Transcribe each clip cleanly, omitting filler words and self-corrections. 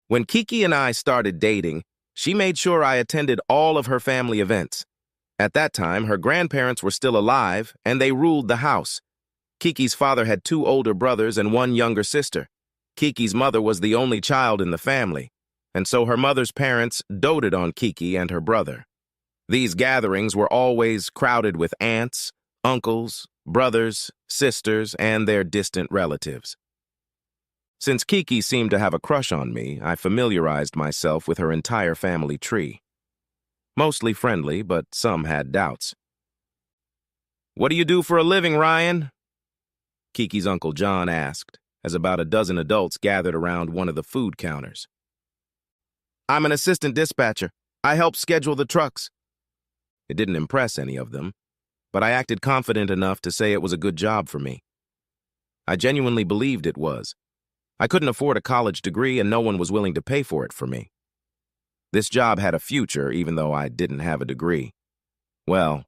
When Kiki and I started dating, she made sure I attended all of her family events. At that time, her grandparents were still alive, and they ruled the house. Kiki's father had two older brothers and one younger sister. Kiki's mother was the only child in the family, and so her mother's parents doted on Kiki and her brother. These gatherings were always crowded with aunts, uncles, brothers, sisters, and their distant relatives. Since Kiki seemed to have a crush on me, I familiarized myself with her entire family tree. Mostly friendly, but some had doubts. "What do you do for a living, Ryan?" Kiki's Uncle John asked, as about a dozen adults gathered around one of the food counters. "I'm an assistant dispatcher. I help schedule the trucks." It didn't impress any of them, but I acted confident enough to say it was a good job for me. I genuinely believed it was. I couldn't afford a college degree, and no one was willing to pay for it for me. This job had a future, even though I didn't have a degree. Well,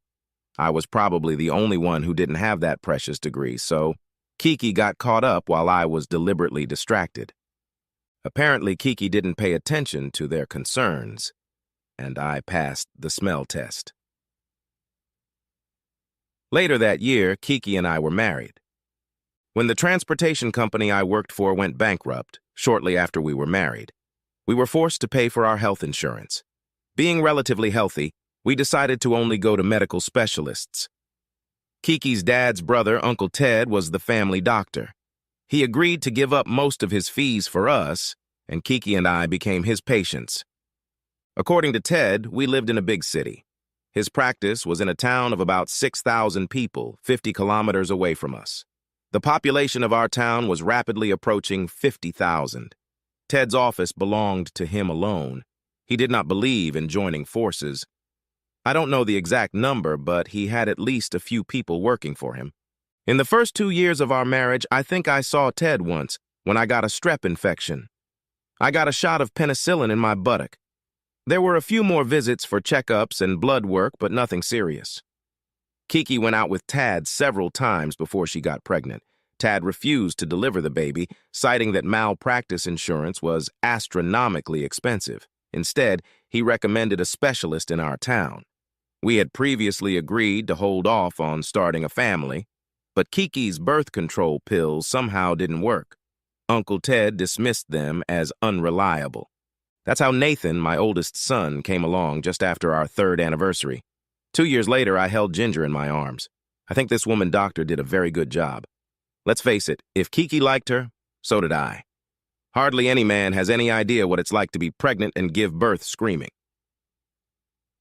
I was probably the only one who didn't have that precious degree, so Kiki got caught up while I was deliberately distracted. Apparently, Kiki didn't pay attention to their concerns, and I passed the smell test. Later that year, Kiki and I were married. When the transportation company I worked for went bankrupt, shortly after we were married, we were forced to pay for our health insurance. Being relatively healthy, we decided to only go to medical specialists. Kiki's dad's brother, Uncle Ted, was the family doctor. He agreed to give up most of his fees for us, and Kiki and I became his patients. According to Ted, we lived in a big city. His practice was in a town of about 6,000 people, 50 kilometers away from us. The population of our town was rapidly approaching 50,000. Ted's office belonged to him alone. He did not believe in joining forces. I don't know the exact number, but he had at least a few people working for him. In the first 2 years of our marriage, I think I saw Ted once when I got a strep infection. I got a shot of penicillin in my buttock. There were a few more visits for checkups and blood work, but nothing serious. Kiki went out with Tad several times before she got pregnant. Tad refused to deliver the baby, citing that malpractice insurance was astronomically expensive. Instead, he recommended a specialist in our town. We had previously agreed to hold off on starting a family, but Kiki's birth control pills somehow didn't work. Uncle Ted dismissed them as unreliable. That's how Nathan, my oldest son, came along just after our 3rd anniversary. 2 years later, I held Ginger in my arms. I think this woman doctor did a very good job. Let's face it, if Kiki liked her, so did I. Hardly any man has any idea what it's like to be pregnant and give birth screaming.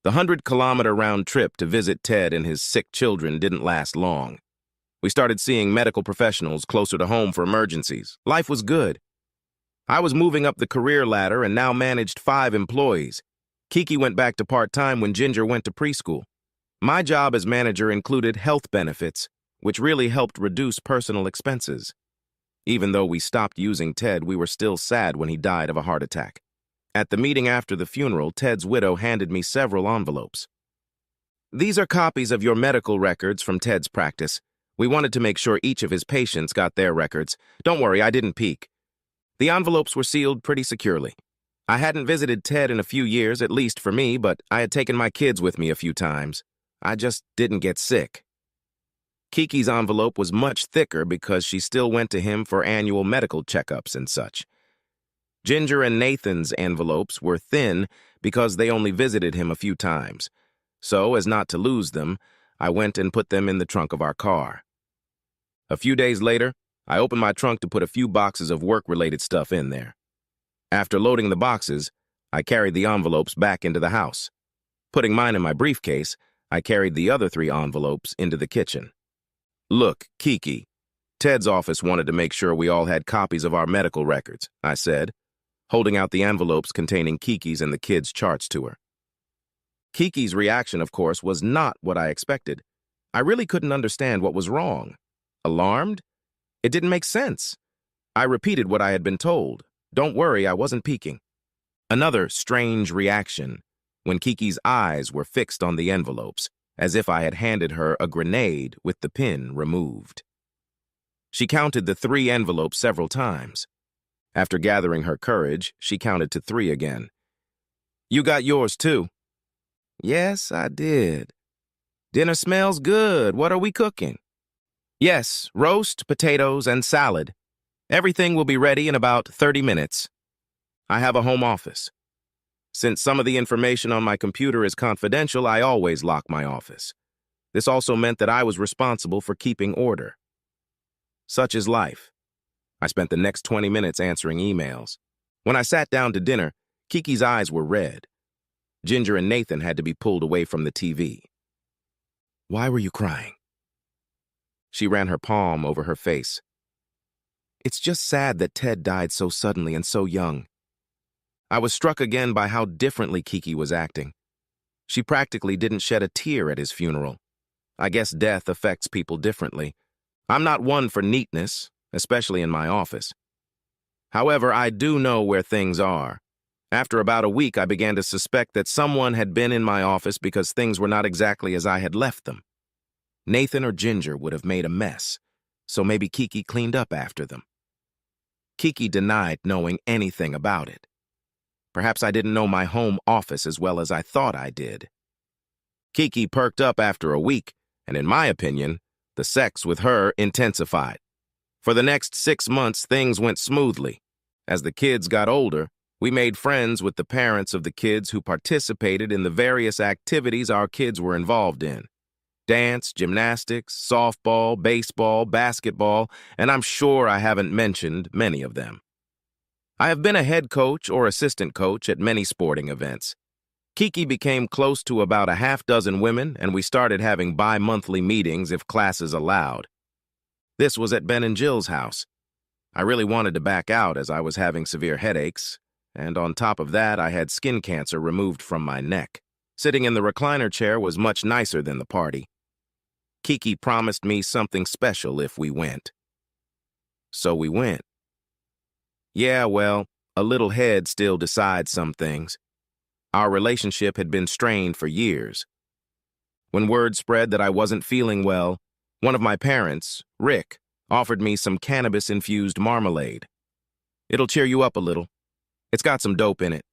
The 100-kilometer round trip to visit Ted and his sick children didn't last long. We started seeing medical professionals closer to home for emergencies. Life was good. I was moving up the career ladder and now managed 5 employees. Kiki went back to part-time when Ginger went to preschool. My job as manager included health benefits, which really helped reduce personal expenses. Even though we stopped using Ted, we were still sad when he died of a heart attack. At the meeting after the funeral, Ted's widow handed me several envelopes. "These are copies of your medical records from Ted's practice. We wanted to make sure each of his patients got their records. Don't worry, I didn't peek." The envelopes were sealed pretty securely. I hadn't visited Ted in a few years, at least for me, but I had taken my kids with me a few times. I just didn't get sick. Kiki's envelope was much thicker because she still went to him for annual medical checkups and such. Ginger and Nathan's envelopes were thin because they only visited him a few times. So, as not to lose them, I went and put them in the trunk of our car. A few days later, I opened my trunk to put a few boxes of work-related stuff in there. After loading the boxes, I carried the envelopes back into the house. Putting mine in my briefcase, I carried the other 3 envelopes into the kitchen. "Look, Kiki, Ted's office wanted to make sure we all had copies of our medical records," I said, holding out the envelopes containing Kiki's and the kids' charts to her. Kiki's reaction, of course, was not what I expected. I really couldn't understand what was wrong. Alarmed? It didn't make sense. I repeated what I had been told. Don't worry, I wasn't peeking. Another strange reaction when Kiki's eyes were fixed on the envelopes, as if I had handed her a grenade with the pin removed. She counted the 3 envelopes several times. After gathering her courage, she counted to 3 again. You got yours too. Yes, I did. Dinner smells good. What are we cooking? Yes, roast, potatoes, and salad. Everything will be ready in about 30 minutes. I have a home office. Since some of the information on my computer is confidential, I always lock my office. This also meant that I was responsible for keeping order. Such is life. I spent the next 20 minutes answering emails. When I sat down to dinner, Kiki's eyes were red. Ginger and Nathan had to be pulled away from the TV. Why were you crying? She ran her palm over her face. It's just sad that Ted died so suddenly and so young. I was struck again by how differently Kiki was acting. She practically didn't shed a tear at his funeral. I guess death affects people differently. I'm not one for neatness, especially in my office. However, I do know where things are. After about a week, I began to suspect that someone had been in my office because things were not exactly as I had left them. Nathan or Ginger would have made a mess, so maybe Kiki cleaned up after them. Kiki denied knowing anything about it. Perhaps I didn't know my home office as well as I thought I did. Kiki perked up after a week, and in my opinion, the sex with her intensified. For the next 6 months, things went smoothly. As the kids got older, we made friends with the parents of the kids who participated in the various activities our kids were involved in. Dance, gymnastics, softball, baseball, basketball, and I'm sure I haven't mentioned many of them. I have been a head coach or assistant coach at many sporting events. Kiki became close to about a half-dozen women, and we started having bi-monthly meetings if classes allowed. This was at Ben and Jill's house. I really wanted to back out as I was having severe headaches, and on top of that, I had skin cancer removed from my neck. Sitting in the recliner chair was much nicer than the party. Kiki promised me something special if we went. So we went. Yeah, well, a little head still decides some things. Our relationship had been strained for years. When word spread that I wasn't feeling well, one of my parents, Rick, offered me some cannabis-infused marmalade. It'll cheer you up a little. It's got some dope in it.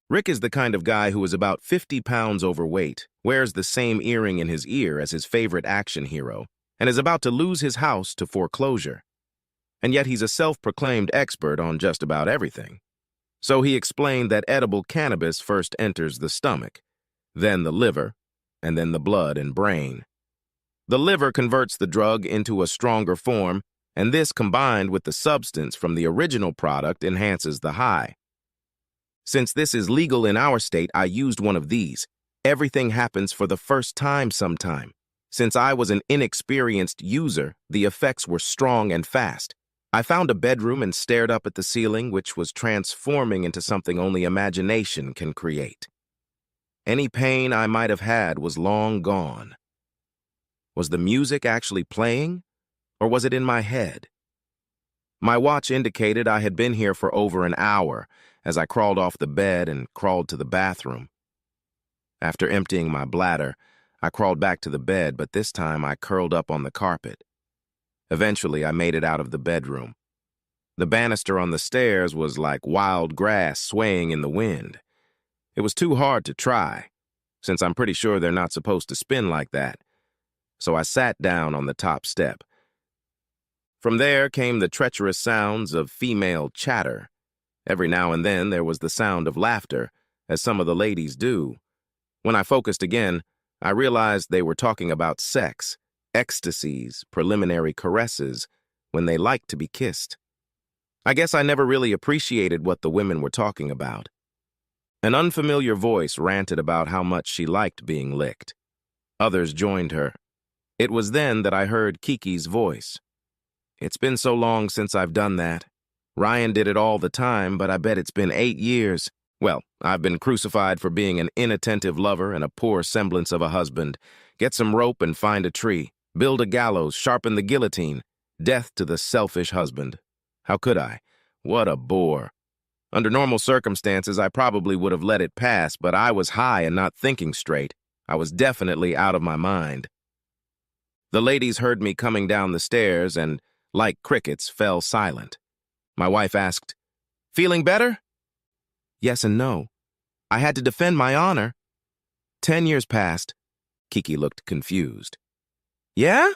Rick is the kind of guy who is about 50 pounds overweight, wears the same earring in his ear as his favorite action hero, and is about to lose his house to foreclosure. And yet he's a self-proclaimed expert on just about everything. So he explained that edible cannabis first enters the stomach, then the liver, and then the blood and brain. The liver converts the drug into a stronger form, and this combined with the substance from the original product enhances the high. Since this is legal in our state, I used one of these. Everything happens for the first time sometime. Since I was an inexperienced user, the effects were strong and fast. I found a bedroom and stared up at the ceiling, which was transforming into something only imagination can create. Any pain I might have had was long gone. Was the music actually playing, or was it in my head? My watch indicated I had been here for over an hour as I crawled off the bed and crawled to the bathroom. After emptying my bladder, I crawled back to the bed, but this time I curled up on the carpet. Eventually, I made it out of the bedroom. The banister on the stairs was like wild grass swaying in the wind. It was too hard to try, since I'm pretty sure they're not supposed to spin like that. So I sat down on the top step. From there came the treacherous sounds of female chatter. Every now and then there was the sound of laughter, as some of the ladies do. When I focused again, I realized they were talking about sex, ecstasies, preliminary caresses, when they liked to be kissed. I guess I never really appreciated what the women were talking about. An unfamiliar voice ranted about how much she liked being licked. Others joined her. It was then that I heard Kiki's voice. It's been so long since I've done that. Ryan did it all the time, but I bet it's been 8 years. Well, I've been crucified for being an inattentive lover and a poor semblance of a husband. Get some rope and find a tree. Build a gallows, sharpen the guillotine. Death to the selfish husband. How could I? What a bore. Under normal circumstances, I probably would have let it pass, but I was high and not thinking straight. I was definitely out of my mind. The ladies heard me coming down the stairs and, like crickets, fell silent. My wife asked, Feeling better? Yes and no. I had to defend my honor. 10 years passed. Kiki looked confused. Yeah?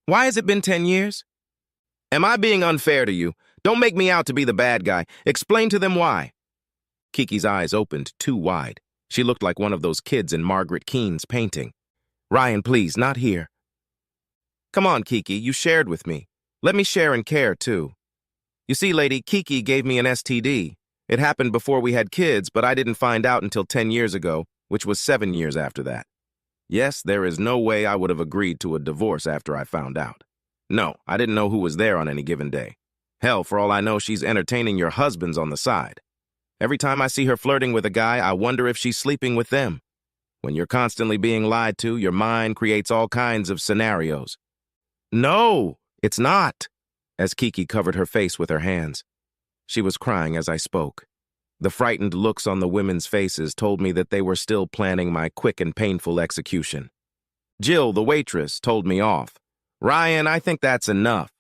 Why has it been 10 years? Am I being unfair to you? Don't make me out to be the bad guy. Explain to them why. Kiki's eyes opened too wide. She looked like one of those kids in Margaret Keane's painting. Ryan, please, not here. Come on, Kiki, you shared with me. Let me share and care, too. You see, lady, Kiki gave me an STD. It happened before we had kids, but I didn't find out until 10 years ago, which was 7 years after that. Yes, there is no way I would have agreed to a divorce after I found out. No, I didn't know who was there on any given day. Hell, for all I know, she's entertaining your husbands on the side. Every time I see her flirting with a guy, I wonder if she's sleeping with them. When you're constantly being lied to, your mind creates all kinds of scenarios. No, it's not, as Kiki covered her face with her hands. She was crying as I spoke. The frightened looks on the women's faces told me that they were still planning my quick and painful execution. Jill, the waitress, told me off. Ryan, I think that's enough.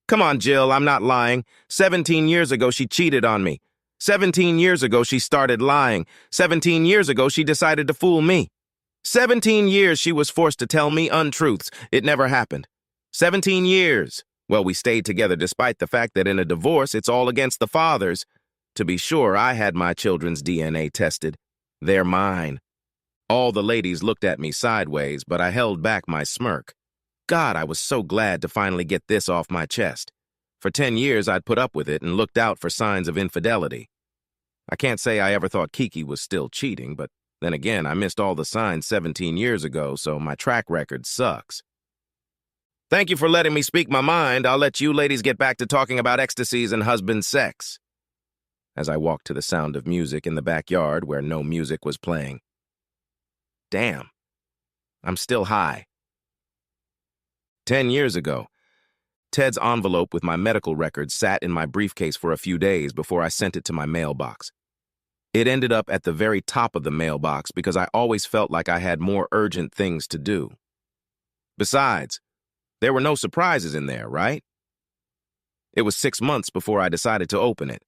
Come on, Jill, I'm not lying. 17 years ago, she cheated on me. 17 years ago, she started lying. 17 years ago, she decided to fool me. 17 years she was forced to tell me untruths. It never happened. 17 years. Well, we stayed together despite the fact that in a divorce, it's all against the fathers. To be sure, I had my children's DNA tested. They're mine. All the ladies looked at me sideways, but I held back my smirk. God, I was so glad to finally get this off my chest. For 10 years, I'd put up with it and looked out for signs of infidelity. I can't say I ever thought Kiki was still cheating, but then again, I missed all the signs 17 years ago, so my track record sucks. Thank you for letting me speak my mind. I'll let you ladies get back to talking about ecstasies and husband sex. As I walked to the sound of music in the backyard where no music was playing. Damn, I'm still high. 10 years ago, Ted's envelope with my medical records sat in my briefcase for a few days before I sent it to my mailbox. It ended up at the very top of the mailbox because I always felt like I had more urgent things to do. Besides, there were no surprises in there, right? It was 6 months before I decided to open it.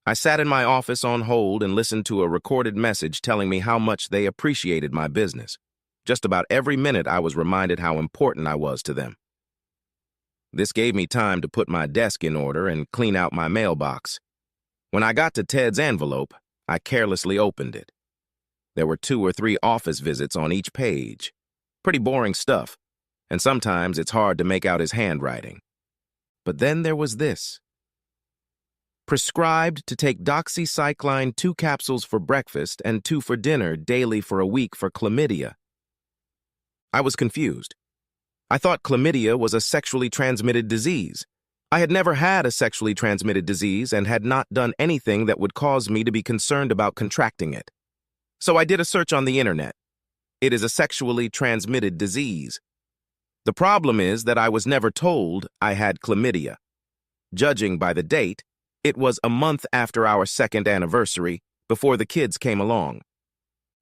I sat in my office on hold and listened to a recorded message telling me how much they appreciated my business. Just about every minute I was reminded how important I was to them. This gave me time to put my desk in order and clean out my mailbox. When I got to Ted's envelope, I carelessly opened it. There were 2 or 3 office visits on each page. Pretty boring stuff, and sometimes it's hard to make out his handwriting. But then there was this. Prescribed to take doxycycline 2 capsules for breakfast and 2 for dinner daily for a week for chlamydia. I was confused. I thought chlamydia was a sexually transmitted disease. I had never had a sexually transmitted disease and had not done anything that would cause me to be concerned about contracting it. So I did a search on the internet. It is a sexually transmitted disease. The problem is that I was never told I had chlamydia. Judging by the date, it was a month after our 2nd anniversary, before the kids came along.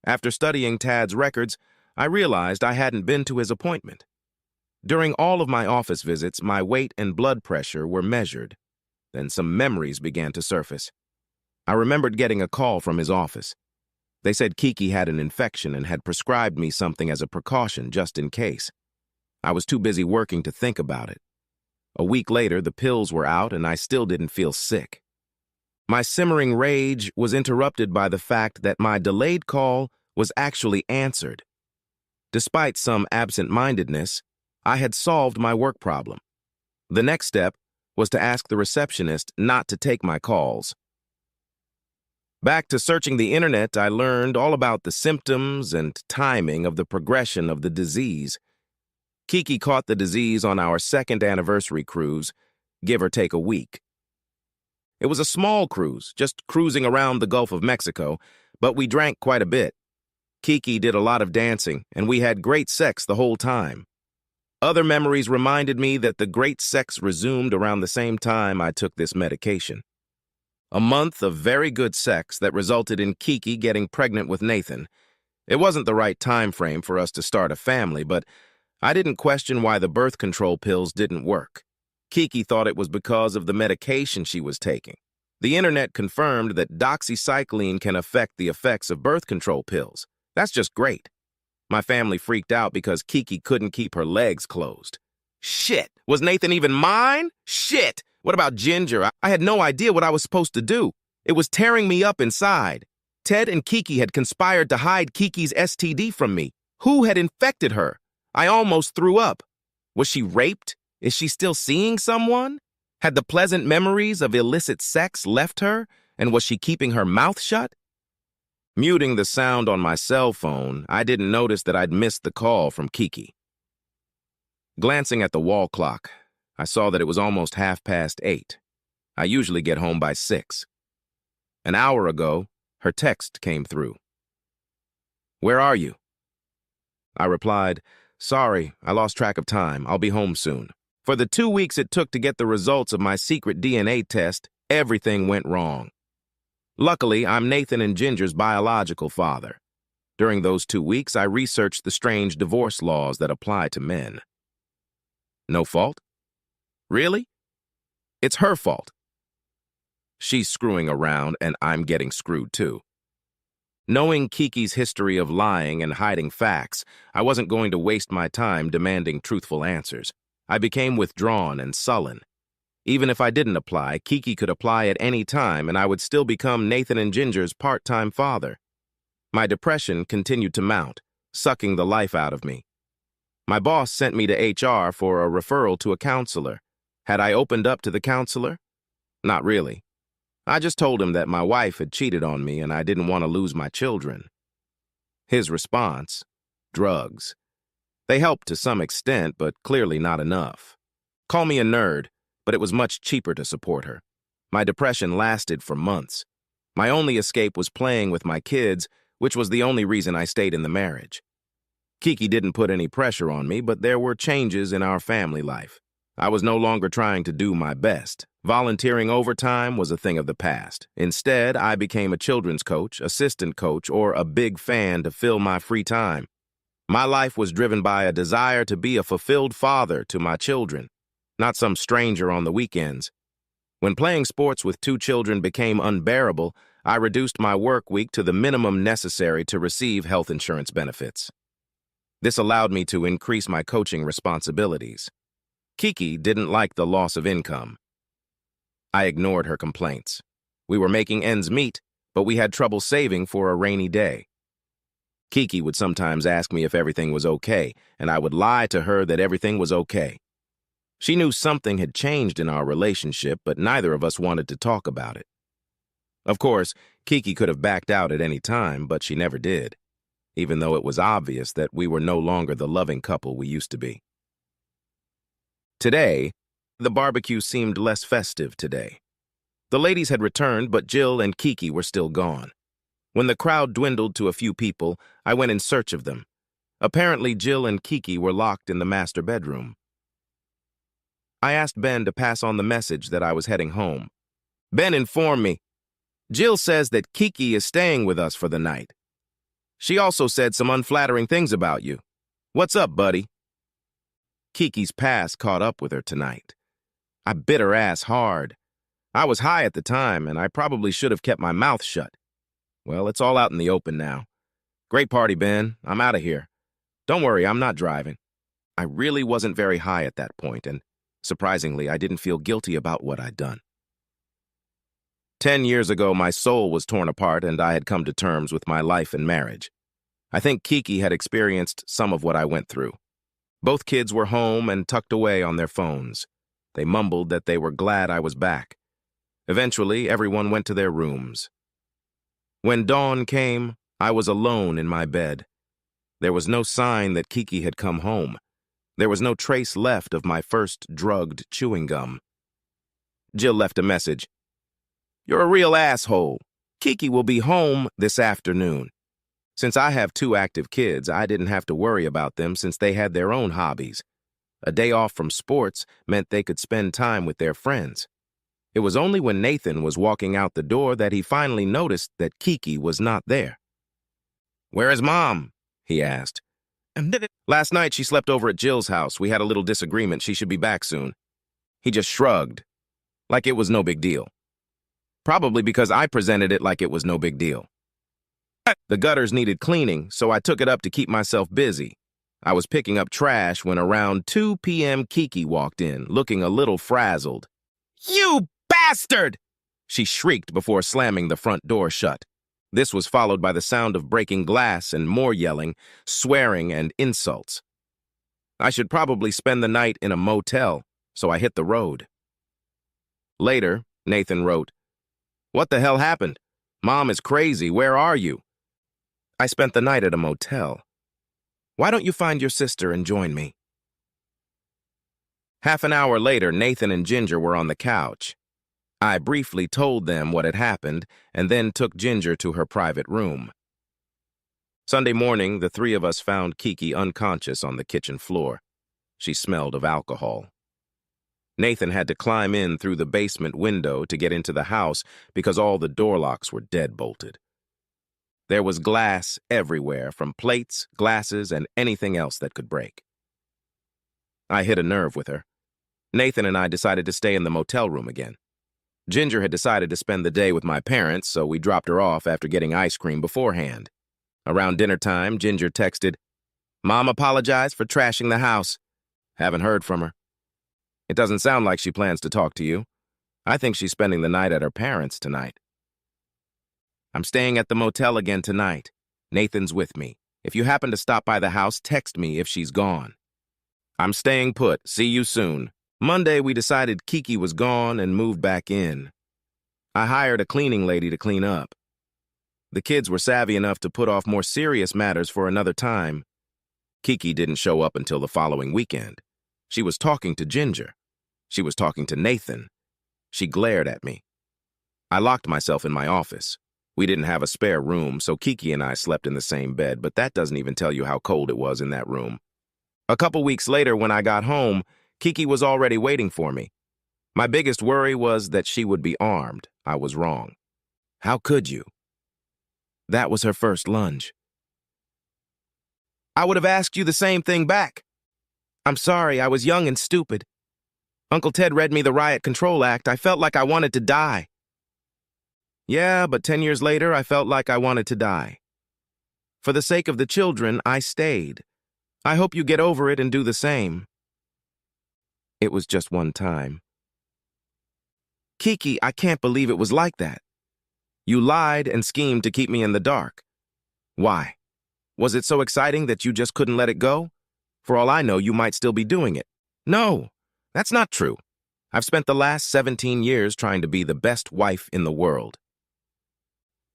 After studying Tad's records, I realized I hadn't been to his appointment. During all of my office visits, my weight and blood pressure were measured. Then some memories began to surface. I remembered getting a call from his office. They said Kiki had an infection and had prescribed me something as a precaution just in case. I was too busy working to think about it. A week later, the pills were out and I still didn't feel sick. My simmering rage was interrupted by the fact that my delayed call was actually answered. Despite some absent-mindedness, I had solved my work problem. The next step was to ask the receptionist not to take my calls. Back to searching the internet, I learned all about the symptoms and timing of the progression of the disease. Kiki caught the disease on our 2nd anniversary cruise, give or take a week. It was a small cruise, just cruising around the Gulf of Mexico, but we drank quite a bit. Kiki did a lot of dancing, and we had great sex the whole time. Other memories reminded me that the great sex resumed around the same time I took this medication. A month of very good sex that resulted in Kiki getting pregnant with Nathan. It wasn't the right time frame for us to start a family, but I didn't question why the birth control pills didn't work. Kiki thought it was because of the medication she was taking. The internet confirmed that doxycycline can affect the effects of birth control pills. That's just great. My family freaked out because Kiki couldn't keep her legs closed. Shit! Was Nathan even mine? Shit! What about Ginger? I had no idea what I was supposed to do. It was tearing me up inside. Ted and Kiki had conspired to hide Kiki's STD from me. Who had infected her? I almost threw up. Was she raped? Is she still seeing someone? Had the pleasant memories of illicit sex left her, and was she keeping her mouth shut? Muting the sound on my cell phone, I didn't notice that I'd missed the call from Kiki. Glancing at the wall clock, I saw that it was almost 8:30. I usually get home by 6. An hour ago, her text came through. "Where are you?" I replied, "Sorry, I lost track of time. I'll be home soon." For the 2 weeks it took to get the results of my secret DNA test, everything went wrong. Luckily, I'm Nathan and Ginger's biological father. During those 2 weeks, I researched the strange divorce laws that apply to men. No fault? Really? It's her fault. She's screwing around, and I'm getting screwed too. Knowing Kiki's history of lying and hiding facts, I wasn't going to waste my time demanding truthful answers. I became withdrawn and sullen. Even if I didn't apply, Kiki could apply at any time, and I would still become Nathan and Ginger's part-time father. My depression continued to mount, sucking the life out of me. My boss sent me to HR for a referral to a counselor. Had I opened up to the counselor? Not really. I just told him that my wife had cheated on me and I didn't want to lose my children. His response? Drugs. They helped to some extent, but clearly not enough. Call me a nerd, but it was much cheaper to support her. My depression lasted for months. My only escape was playing with my kids, which was the only reason I stayed in the marriage. Kiki didn't put any pressure on me, but there were changes in our family life. I was no longer trying to do my best. Volunteering overtime was a thing of the past. Instead, I became a children's coach, assistant coach, or a big fan to fill my free time. My life was driven by a desire to be a fulfilled father to my children, not some stranger on the weekends. When playing sports with 2 children became unbearable, I reduced my work week to the minimum necessary to receive health insurance benefits. This allowed me to increase my coaching responsibilities. Kiki didn't like the loss of income. I ignored her complaints. We were making ends meet, but we had trouble saving for a rainy day. Kiki would sometimes ask me if everything was okay, and I would lie to her that everything was okay. She knew something had changed in our relationship, but neither of us wanted to talk about it. Of course, Kiki could have backed out at any time, but she never did, even though it was obvious that we were no longer the loving couple we used to be. Today, the barbecue seemed less festive today. The ladies had returned, but Jill and Kiki were still gone. When the crowd dwindled to a few people, I went in search of them. Apparently, Jill and Kiki were locked in the master bedroom. I asked Ben to pass on the message that I was heading home. Ben informed me, "Jill says that Kiki is staying with us for the night. She also said some unflattering things about you. What's up, buddy?" Kiki's past caught up with her tonight. I bit her ass hard. I was high at the time, and I probably should have kept my mouth shut. Well, it's all out in the open now. Great party, Ben. I'm out of here. Don't worry, I'm not driving. I really wasn't very high at that point, and surprisingly, I didn't feel guilty about what I'd done. 10 years ago, my soul was torn apart, and I had come to terms with my life and marriage. I think Kiki had experienced some of what I went through. Both kids were home and tucked away on their phones. They mumbled that they were glad I was back. Eventually, everyone went to their rooms. When dawn came, I was alone in my bed. There was no sign that Kiki had come home. There was no trace left of my first drugged chewing gum. Jill left a message. "You're a real asshole. Kiki will be home this afternoon." Since I have 2 active kids, I didn't have to worry about them since they had their own hobbies. A day off from sports meant they could spend time with their friends. It was only when Nathan was walking out the door that he finally noticed that Kiki was not there. "Where is Mom?" he asked. "Last night she slept over at Jill's house. We had a little disagreement. She should be back soon." He just shrugged, like it was no big deal. probably because I presented it like it was no big deal. The gutters needed cleaning, so I took it up to keep myself busy. I was picking up trash when around 2 p.m. Kiki walked in, looking a little frazzled. "You bastard!" she shrieked before slamming the front door shut. This was followed by the sound of breaking glass and more yelling, swearing, and insults. I should probably spend the night in a motel, so I hit the road. Later, Nathan wrote, "What the hell happened? Mom is crazy. Where are you?" "I spent the night at a motel. Why don't you find your sister and join me?" Half an hour later, Nathan and Ginger were on the couch. I briefly told them what had happened and then took Ginger to her private room. Sunday morning, the three of us found Kiki unconscious on the kitchen floor. She smelled of alcohol. Nathan had to climb in through the basement window to get into the house because all the door locks were dead-bolted. There was glass everywhere, from plates, glasses, and anything else that could break. I hit a nerve with her. Nathan and I decided to stay in the motel room again. Ginger had decided to spend the day with my parents, so we dropped her off after getting ice cream beforehand. Around dinner time, Ginger texted, "Mom apologized for trashing the house. Haven't heard from her. It doesn't sound like she plans to talk to you. I think she's spending the night at her parents' tonight." "I'm staying at the motel again tonight. Nathan's with me. If you happen to stop by the house, text me if she's gone." "I'm staying put. See you soon." Monday, we decided Kiki was gone and moved back in. I hired a cleaning lady to clean up. The kids were savvy enough to put off more serious matters for another time. Kiki didn't show up until the following weekend. She was talking to Ginger. She was talking to Nathan. She glared at me. I locked myself in my office. We didn't have a spare room, so Kiki and I slept in the same bed, but that doesn't even tell you how cold it was in that room. A couple weeks later, when I got home, Kiki was already waiting for me. My biggest worry was that she would be armed. I was wrong. How could you? That was her first lunge. "I would have asked you the same thing back. I'm sorry, I was young and stupid. Uncle Ted read me the Riot Control Act. I felt like I wanted to die." "Yeah, but 10 years later, I felt like I wanted to die. For the sake of the children, I stayed. I hope you get over it and do the same." It was just one time. "Kiki, I can't believe it was like that. You lied and schemed to keep me in the dark. Why? Was it so exciting that you just couldn't let it go? For all I know, you might still be doing it." "No, that's not true. I've spent the last 17 years trying to be the best wife in the world."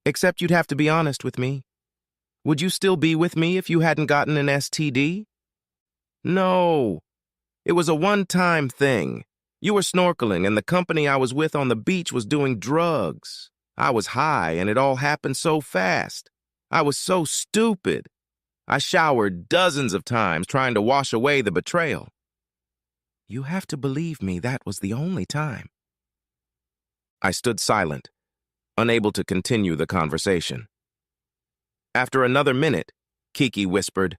"Except you'd have to be honest with me. Would you still be with me if you hadn't gotten an STD?" "No. It was a one-time thing. You were snorkeling, and the company I was with on the beach was doing drugs. I was high, and it all happened so fast. I was so stupid. I showered dozens of times trying to wash away the betrayal." "You have to believe me, that was the only time." I stood silent, unable to continue the conversation. After another minute, Kiki whispered,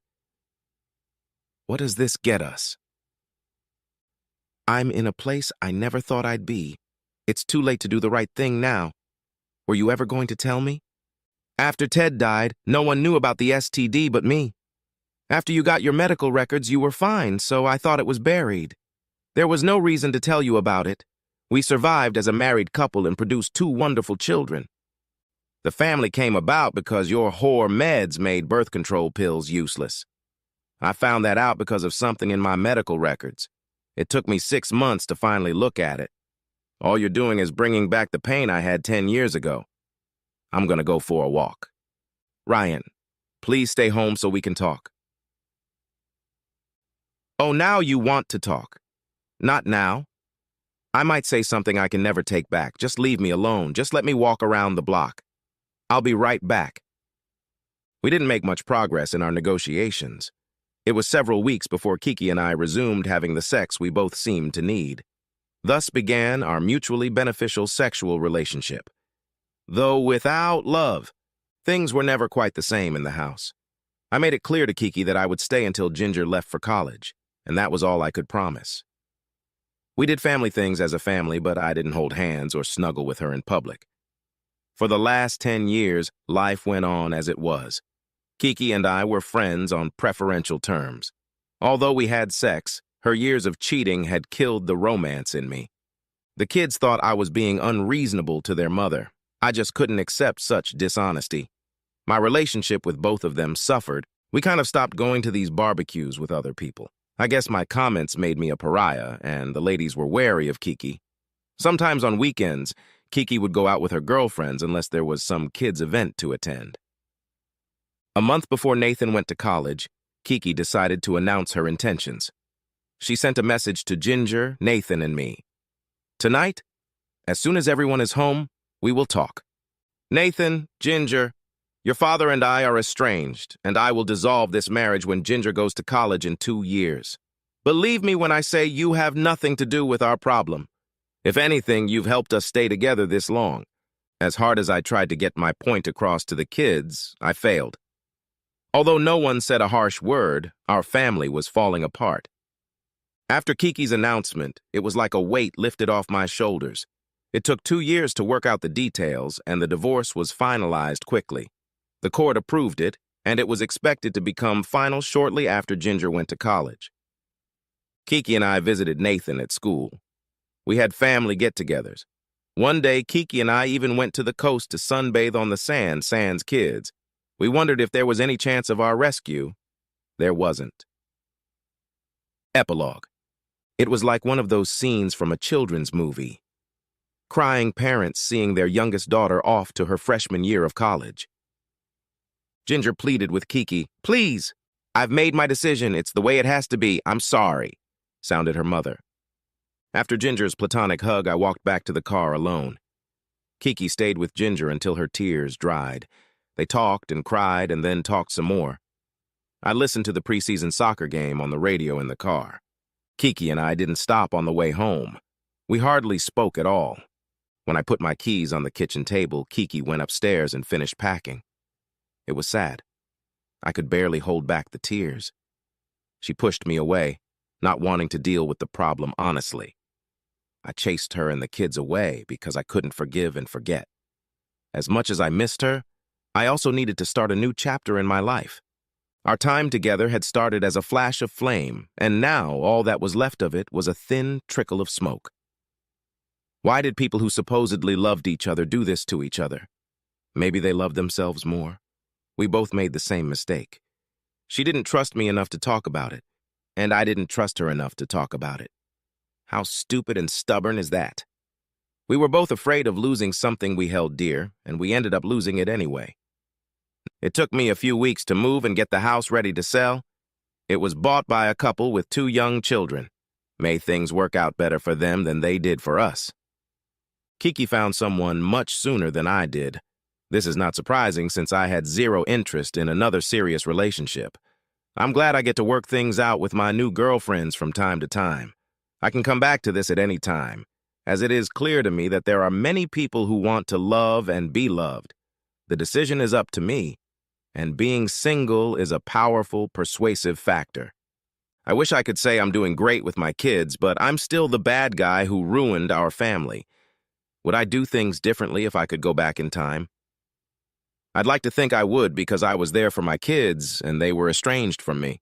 "What does this get us?" "I'm in a place I never thought I'd be. It's too late to do the right thing now. Were you ever going to tell me? After Ted died, no one knew about the STD but me. After you got your medical records, you were fine, so I thought it was buried. There was no reason to tell you about it. We survived as a married couple and produced 2 wonderful children. The family came about because your whore meds made birth control pills useless. I found that out because of something in my medical records. It took me 6 months to finally look at it. All you're doing is bringing back the pain I had 10 years ago. I'm gonna go for a walk. Ryan, please stay home so we can talk." "Oh, now you want to talk. Not now. I might say something I can never take back. Just leave me alone. Just let me walk around the block. I'll be right back." We didn't make much progress in our negotiations. It was several weeks before Kiki and I resumed having the sex we both seemed to need. Thus began our mutually beneficial sexual relationship. Though without love, things were never quite the same in the house. I made it clear to Kiki that I would stay until Ginger left for college, and that was all I could promise. We did family things as a family, but I didn't hold hands or snuggle with her in public. For the last 10 years, life went on as it was. Kiki and I were friends on preferential terms. Although we had sex, her years of cheating had killed the romance in me. The kids thought I was being unreasonable to their mother. I just couldn't accept such dishonesty. My relationship with both of them suffered. We kind of stopped going to these barbecues with other people. I guess my comments made me a pariah, and the ladies were wary of Kiki. Sometimes on weekends, Kiki would go out with her girlfriends unless there was some kids' event to attend. A month before Nathan went to college, Kiki decided to announce her intentions. She sent a message to Ginger, Nathan, and me. "Tonight, as soon as everyone is home, we will talk. Nathan, Ginger, your father and I are estranged, and I will dissolve this marriage when Ginger goes to college in 2 years. Believe me when I say you have nothing to do with our problem. If anything, you've helped us stay together this long. As hard as I tried to get my point across to the kids, I failed." Although no one said a harsh word, our family was falling apart. After Kiki's announcement, it was like a weight lifted off my shoulders. It took 2 years to work out the details, and the divorce was finalized quickly. The court approved it, and it was expected to become final shortly after Ginger went to college. Kiki and I visited Nathan at school. We had family get-togethers. One day, Kiki and I even went to the coast to sunbathe on the sand, sans kids. We wondered if there was any chance of our rescue. There wasn't. Epilogue. It was like one of those scenes from a children's movie. Crying parents seeing their youngest daughter off to her freshman year of college. Ginger pleaded with Kiki, "Please, I've made my decision. It's the way it has to be. I'm sorry," sounded her mother. After Ginger's platonic hug, I walked back to the car alone. Kiki stayed with Ginger until her tears dried. They talked and cried and then talked some more. I listened to the preseason soccer game on the radio in the car. Kiki and I didn't stop on the way home. We hardly spoke at all. When I put my keys on the kitchen table, Kiki went upstairs and finished packing. It was sad. I could barely hold back the tears. She pushed me away, not wanting to deal with the problem honestly. I chased her and the kids away because I couldn't forgive and forget. As much as I missed her, I also needed to start a new chapter in my life. Our time together had started as a flash of flame, and now all that was left of it was a thin trickle of smoke. Why did people who supposedly loved each other do this to each other? Maybe they loved themselves more. We both made the same mistake. She didn't trust me enough to talk about it, and I didn't trust her enough to talk about it. How stupid and stubborn is that? We were both afraid of losing something we held dear, and we ended up losing it anyway. It took me a few weeks to move and get the house ready to sell. It was bought by a couple with 2 young children. May things work out better for them than they did for us. Kiki found someone much sooner than I did. This is not surprising since I had zero interest in another serious relationship. I'm glad I get to work things out with my new girlfriends from time to time. I can come back to this at any time, as it is clear to me that there are many people who want to love and be loved. The decision is up to me, and being single is a powerful, persuasive factor. I wish I could say I'm doing great with my kids, but I'm still the bad guy who ruined our family. Would I do things differently if I could go back in time? I'd like to think I would because I was there for my kids and they were estranged from me.